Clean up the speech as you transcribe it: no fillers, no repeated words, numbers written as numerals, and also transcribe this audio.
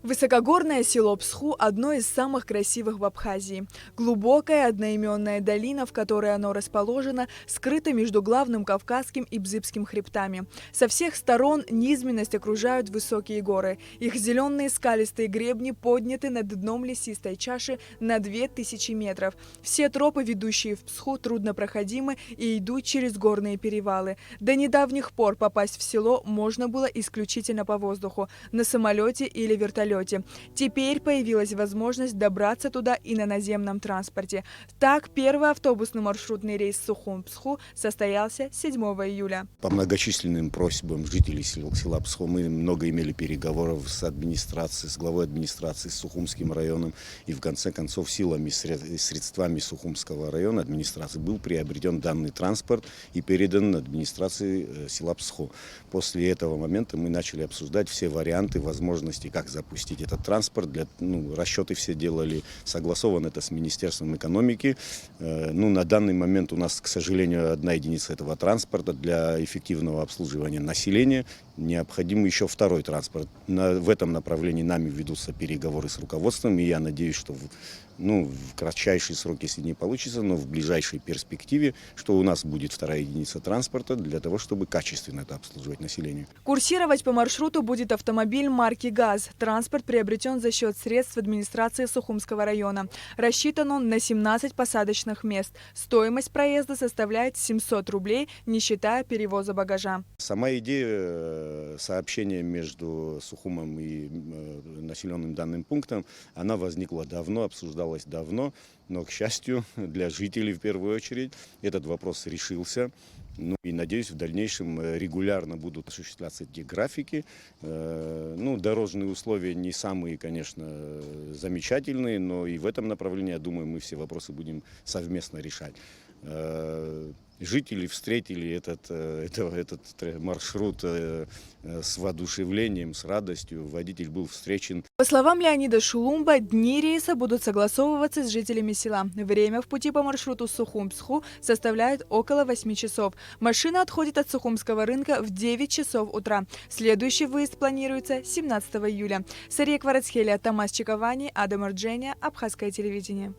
Высокогорное село Псху – одно из самых красивых в Абхазии. Глубокая одноименная долина, в которой оно расположено, скрыта между главным Кавказским и Бзыбским хребтами. Со всех сторон низменность окружают высокие горы. Их зеленые скалистые гребни подняты над дном лесистой чаши на 2000 метров. Все тропы, ведущие в Псху, труднопроходимы и идут через горные перевалы. До недавних пор попасть в село можно было исключительно по воздуху, на самолете или вертолете. Теперь появилась возможность добраться туда и на наземном транспорте. Так, первый автобусный маршрутный рейс Сухум-Псху состоялся 7 июля. По многочисленным просьбам жителей села Псху мы много имели переговоров с администрацией, с главой администрации, с Сухумским районом. И в конце концов силами и средствами Сухумского района администрации был приобретен данный транспорт и передан администрации села Псху. После этого момента мы начали обсуждать все варианты, возможности, как запустить этот транспорт. Расчеты все делали, согласовано это с Министерством экономики. На данный момент у нас, к сожалению, одна единица этого транспорта. Для эффективного обслуживания населения необходим еще второй транспорт. В этом направлении нами ведутся переговоры с руководством, и я надеюсь, что в кратчайшие сроки, если не получится, но в ближайшей перспективе, что у нас будет вторая единица транспорта для того, чтобы качественно это обслуживать население. Курсировать по маршруту будет автомобиль марки ГАЗ. Транспорт приобретен за счет средств администрации Сухумского района. Рассчитан он на 17 посадочных мест. Стоимость проезда составляет 700 рублей, не считая перевоза багажа. Сама идея сообщения между Сухумом и населенным данным пунктом, она возникла давно, обсуждалась давно, но, к счастью, для жителей в первую очередь этот вопрос решился. И надеюсь, в дальнейшем регулярно будут осуществляться эти графики. Дорожные условия не самые, конечно, замечательные, но и в этом направлении, я думаю, мы все вопросы будем совместно решать. Жители встретили этот маршрут с воодушевлением, с радостью. Водитель был встречен. По словам Леонида Шулумба, дни рейса будут согласовываться с жителями села. Время в пути по маршруту Сухум-Псху составляет около 8 часов. Машина отходит от Сухумского рынка в 9 часов утра. Следующий выезд планируется 17 июля. Сария Кварацхелия, Тамас Чиковани, Адам Арджения, Абхазское телевидение.